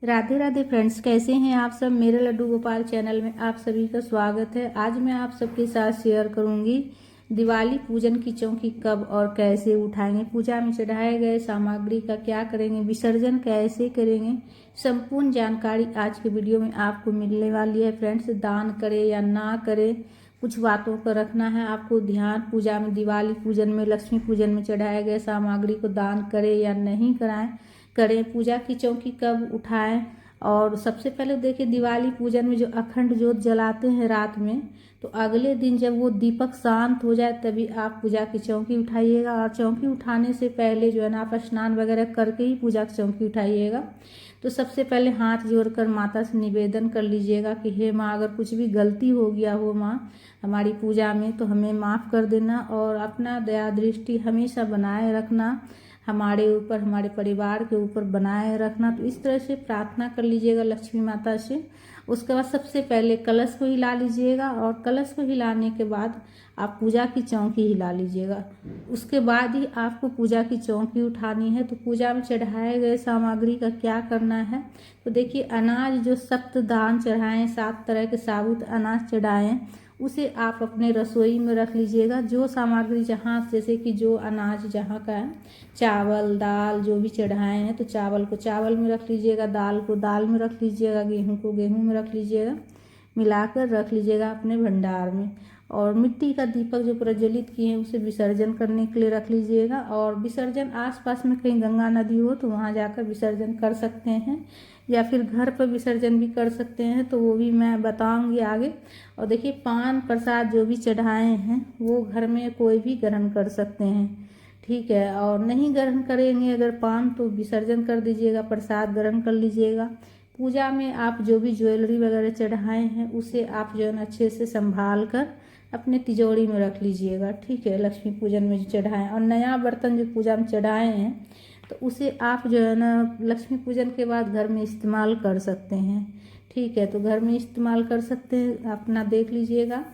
Radhe Radhe friends, कैसे हैं आप सब। मेरे लड्डू गोपाल चैनल में आप सभी का स्वागत है। आज मैं आप सबके साथ शेयर करूंगी दिवाली पूजन की चौकी कब और कैसे उठाएंगे, पूजा में चढ़ाए गए सामग्री का क्या करेंगे, विसर्जन कैसे करेंगे, संपूर्ण जानकारी आज के वीडियो में आपको मिलने वाली है। फ्रेंड्स, दान करें या ना करें, कुछ बातों का रखना है आपको ध्यान। पूजा में, दिवाली पूजन में, लक्ष्मी पूजन में चढ़ाए गए सामग्री को दान करें या नहीं करें, पूजा की चौकी कब उठाएं। और सबसे पहले देखिए, दिवाली पूजन में जो अखंड ज्योत जलाते हैं रात में, तो अगले दिन जब वो दीपक शांत हो जाए तभी आप पूजा की चौकी उठाइएगा। और चौकी उठाने से पहले जो है ना, आप स्नान वगैरह करके ही पूजा की चौकी उठाइएगा। तो सबसे पहले हाथ जोड़कर माता से निवेदन कर लीजिएगा कि हे माँ, अगर कुछ भी गलती हो गया हो माँ हमारी पूजा में, तो हमें माफ़ कर देना और अपना दया दृष्टि हमेशा बनाए रखना, हमारे ऊपर, हमारे परिवार के ऊपर बनाए रखना। तो इस तरह से प्रार्थना कर लीजिएगा लक्ष्मी माता से। उसके बाद सबसे पहले कलश को हिला लीजिएगा और कलश को हिलाने के बाद आप पूजा की चौकी हिला लीजिएगा। उसके बाद ही आपको पूजा की चौकी उठानी है। तो पूजा में चढ़ाए गए सामग्री का क्या करना है, तो देखिए, अनाज जो सप्त दान चढ़ाएं, 7 तरह के साबुत अनाज चढ़ाएं, उसे आप अपने रसोई में रख लीजिएगा। जो सामग्री जहाँ, जैसे कि जो अनाज जहाँ का है, चावल दाल जो भी चढ़ाए हैं, तो चावल को चावल में रख लीजिएगा, दाल को दाल में रख लीजिएगा, गेहूं को गेहूं में रख लीजिएगा, मिलाकर रख लीजिएगा अपने भंडार में। और मिट्टी का दीपक जो प्रज्वलित किए हैं उसे विसर्जन करने के लिए रख लीजिएगा। और विसर्जन आसपास में कहीं गंगा नदी हो तो वहाँ जाकर विसर्जन कर सकते हैं, या फिर घर पर विसर्जन भी कर सकते हैं, तो वो भी मैं बताऊंगी आगे। और देखिए, पान प्रसाद जो भी चढ़ाए हैं वो घर में कोई भी ग्रहण कर सकते हैं, ठीक है। और नहीं ग्रहण करेंगे अगर पान, तो विसर्जन कर दीजिएगा, प्रसाद ग्रहण कर लीजिएगा। पूजा में आप जो भी ज्वेलरी वगैरह चढ़ाए हैं उसे आप जो है ना अच्छे से संभाल कर अपने तिजोरी में रख लीजिएगा, ठीक है। लक्ष्मी पूजन में जो चढ़ाएं, और नया बर्तन जो पूजा में चढ़ाए हैं तो उसे आप जो है ना लक्ष्मी पूजन के बाद घर में इस्तेमाल कर सकते हैं, ठीक है। तो घर में इस्तेमाल कर सकते हैं, अपना देख लीजिएगा।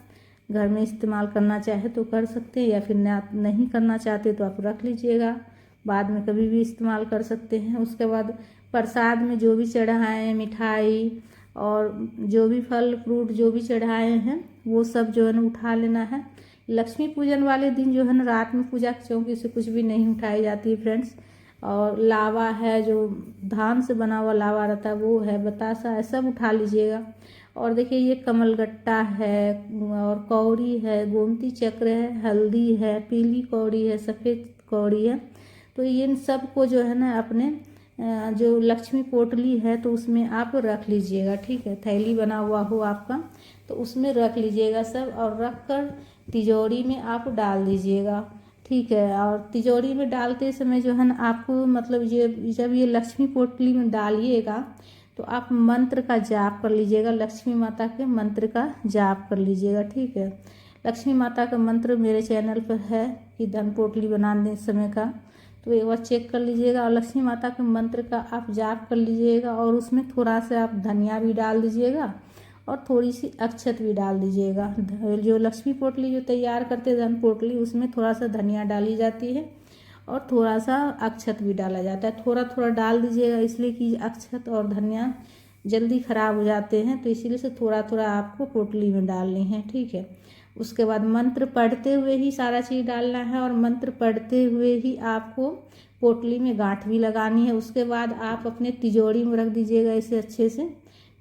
घर में इस्तेमाल करना चाहे तो कर सकते हैं, या फिर नहीं करना चाहते तो आप रख लीजिएगा, बाद में कभी भी इस्तेमाल कर सकते हैं। उसके बाद प्रसाद में जो भी चढ़ाएं, मिठाई और जो भी फल फ्रूट जो भी चढ़ाए हैं वो सब जो है ना उठा लेना है। लक्ष्मी पूजन वाले दिन जो है ना रात में पूजा की चौकी से कुछ भी नहीं उठाई जाती है फ्रेंड्स। और लावा है, जो धान से बना हुआ लावा रहता है वो है, बतासा है, सब उठा लीजिएगा। और देखिए, ये कमलगट्टा है और कौड़ी है, गोमती चक्र है, हल्दी है, पीली कौड़ी है, सफ़ेद कौड़ी है। तो इन सब को जो है ना अपने जो लक्ष्मी पोटली है तो उसमें आप रख लीजिएगा, ठीक है। थैली बना हुआ हो आपका तो उसमें रख लीजिएगा सब, और रख कर तिजोरी में आप डाल दीजिएगा, ठीक है। और तिजोरी में डालते समय जो है ना आपको, मतलब ये जब ये लक्ष्मी पोटली में डालिएगा तो आप मंत्र का जाप कर लीजिएगा, लक्ष्मी माता के मंत्र का जाप कर लीजिएगा, ठीक है। लक्ष्मी माता का मंत्र मेरे चैनल पर है कि धन पोटली बनाने समय का, तो एक बार चेक कर लीजिएगा। और लक्ष्मी माता के मंत्र का आप जाप कर लीजिएगा, और उसमें थोड़ा सा आप धनिया भी डाल दीजिएगा और थोड़ी सी अक्षत भी डाल दीजिएगा। जो लक्ष्मी पोटली जो तैयार करते धन पोटली, उसमें थोड़ा सा धनिया डाली जाती है और थोड़ा सा अक्षत भी डाला जाता है। थोड़ा थोड़ा डाल दीजिएगा, इसलिए कि अक्षत और धनिया जल्दी ख़राब हो जाते हैं, तो इसीलिए से थोड़ा थोड़ा आपको पोटली में डालनी है, ठीक है। उसके बाद मंत्र पढ़ते हुए ही सारा चीज़ डालना है, और मंत्र पढ़ते हुए ही आपको पोटली में गांठ भी लगानी है। उसके बाद आप अपने तिजोरी में रख दीजिएगा इसे अच्छे से,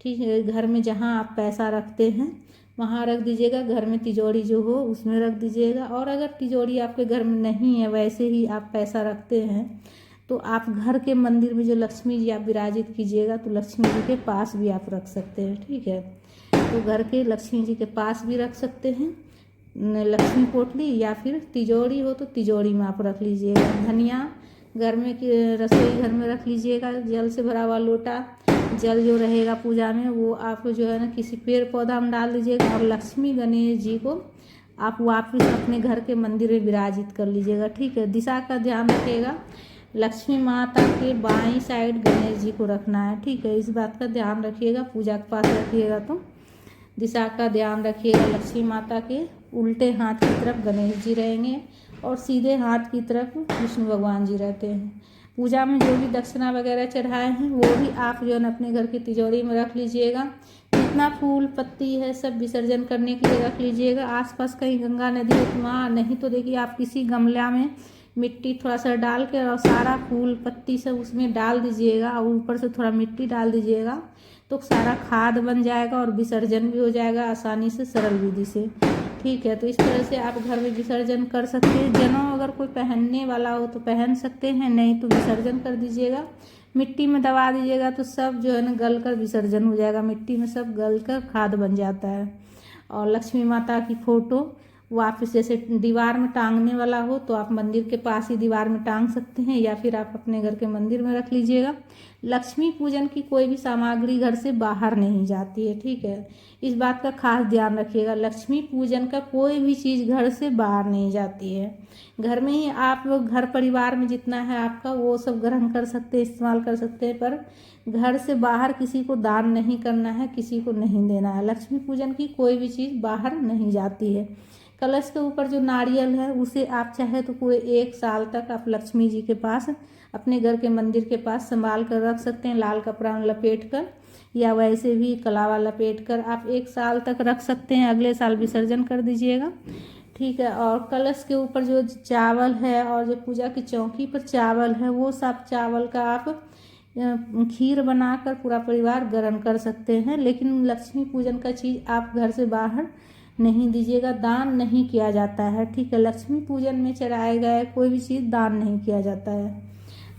ठीक है। घर में जहाँ आप पैसा रखते हैं वहाँ रख दीजिएगा, घर में तिजोरी जो हो उसमें रख दीजिएगा। और अगर तिजोरी आपके घर में नहीं है, वैसे ही आप पैसा रखते हैं, तो आप घर के मंदिर में जो लक्ष्मी जी आप विराजित कीजिएगा, तो लक्ष्मी जी के पास भी आप रख सकते हैं, ठीक है। तो घर के लक्ष्मी जी के पास भी रख सकते हैं लक्ष्मी पोटली, या फिर तिजोरी हो तो तिजोरी में आप रख लीजिएगा। धनिया घर में रसोई घर में रख लीजिएगा, जल से भरा हुआ लोटा जल जो रहेगा पूजा में वो आप जो है ना किसी पेड़ पौधा में डाल दीजिएगा। और लक्ष्मी गणेश जी को आप वापस अपने घर के मंदिर में विराजित कर लीजिएगा, ठीक है। दिशा का ध्यान रखिएगा, लक्ष्मी माता के बाईं साइड गणेश जी को रखना है, ठीक है। इस बात का ध्यान रखिएगा, पूजा के पास रखिएगा तो दिशा का ध्यान रखिएगा। लक्ष्मी माता के उल्टे हाथ की तरफ गणेश जी रहेंगे और सीधे हाथ की तरफ विष्णु भगवान जी रहते हैं। पूजा में जो भी दक्षिणा वगैरह चढ़ाए हैं वो भी आप जो है अपने घर की तिजोरी में रख लीजिएगा। जितना फूल पत्ती है सब विसर्जन करने के लिए रख लीजिएगा। आसपास कहीं गंगा नदी हो वहाँ, नहीं तो देखिए आप किसी गमला में मिट्टी थोड़ा सा डाल के और सारा फूल पत्ती सब उसमें डाल दीजिएगा और ऊपर से थोड़ा मिट्टी डाल दीजिएगा, तो सारा खाद बन जाएगा और विसर्जन भी हो जाएगा आसानी से, सरल विधि से। ठीक है, तो इस तरह से आप घर में विसर्जन कर सकते हैं। जनेऊ अगर कोई पहनने वाला हो तो पहन सकते हैं, नहीं तो विसर्जन कर दीजिएगा। मिट्टी में दबा दीजिएगा तो सब जो है ना गल कर विसर्जन हो जाएगा, मिट्टी में सब गल कर खाद बन जाता है। और लक्ष्मी माता की फ़ोटो वापस जैसे दीवार में टांगने वाला हो तो आप मंदिर के पास ही दीवार में टांग सकते हैं, या फिर आप अपने घर के मंदिर में रख लीजिएगा। लक्ष्मी पूजन की कोई भी सामग्री घर से बाहर नहीं जाती है। ठीक है, इस बात का खास ध्यान रखिएगा। लक्ष्मी पूजन का कोई भी चीज़ घर से बाहर नहीं जाती है। घर में ही आप घर परिवार में जितना है आपका वो सब ग्रहण कर सकते हैं, इस्तेमाल कर सकते हैं, पर घर से बाहर किसी को दान नहीं करना है, किसी को नहीं देना है। लक्ष्मी पूजन की कोई भी चीज़ बाहर नहीं जाती है। कलश के ऊपर जो नारियल है उसे आप चाहे तो पूरे 1 साल तक आप लक्ष्मी जी के पास अपने घर के मंदिर के पास संभाल कर रख सकते हैं, लाल कपड़ा में लपेट कर, या वैसे भी कलावा लपेट कर आप 1 साल तक रख सकते हैं। अगले साल विसर्जन कर दीजिएगा। ठीक है, और कलश के ऊपर जो चावल है और जो पूजा की चौकी पर चावल है वो सब चावल का आप खीर बनाकर पूरा परिवार ग्रहण कर सकते हैं। लेकिन लक्ष्मी पूजन का चीज़ आप घर से बाहर नहीं दीजिएगा, दान नहीं किया जाता है। ठीक है, लक्ष्मी पूजन में चढ़ाए गए कोई भी चीज़ दान नहीं किया जाता है,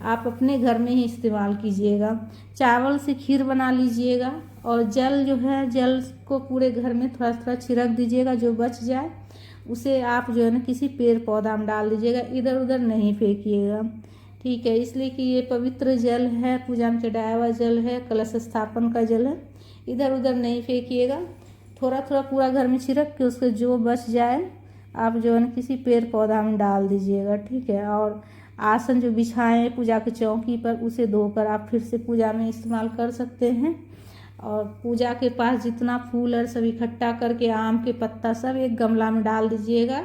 आप अपने घर में ही इस्तेमाल कीजिएगा। चावल से खीर बना लीजिएगा और जल जो है जल को पूरे घर में थोड़ा थोड़ा छिड़क दीजिएगा, जो बच जाए उसे आप जो है ना किसी पेड़ पौधा में डाल दीजिएगा, इधर उधर नहीं फेंकिएगा। ठीक है, इसलिए कि ये पवित्र जल है, पूजा में चढ़ाया हुआ जल है, कलश स्थापन का जल है, इधर उधर नहीं फेंकिएगा। थोड़ा थोड़ा पूरा घर में छिड़क के उसके जो बच जाए आप जो है ना किसी पेड़ पौधा में डाल दीजिएगा। ठीक है, और आसन जो बिछाएं पूजा की चौकी पर उसे धोकर आप फिर से पूजा में इस्तेमाल कर सकते हैं। और पूजा के पास जितना फूल और सब इकट्ठा करके आम के पत्ता सब एक गमला में डाल दीजिएगा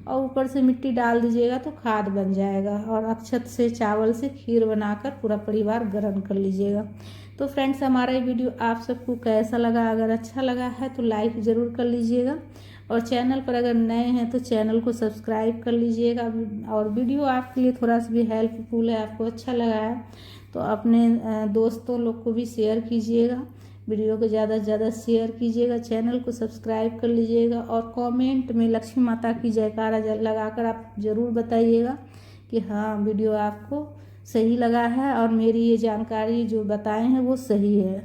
और ऊपर से मिट्टी डाल दीजिएगा तो खाद बन जाएगा। और अक्षत से चावल से खीर बनाकर पूरा परिवार ग्रहण कर लीजिएगा। तो फ्रेंड्स, हमारा ये वीडियो आप सबको कैसा लगा? अगर अच्छा लगा है तो लाइक ज़रूर कर लीजिएगा, और चैनल पर अगर नए हैं तो चैनल को सब्सक्राइब कर लीजिएगा। और वीडियो आपके लिए थोड़ा सा भी हेल्पफुल है, आपको अच्छा लगा है तो अपने दोस्तों लोग को भी शेयर कीजिएगा, वीडियो को ज़्यादा से ज़्यादा शेयर कीजिएगा, चैनल को सब्सक्राइब कर लीजिएगा। और कमेंट में लक्ष्मी माता की जयकारा लगाकर आप ज़रूर बताइएगा कि हाँ वीडियो आपको सही लगा है और मेरी ये जानकारी जो बताए हैं वो सही है।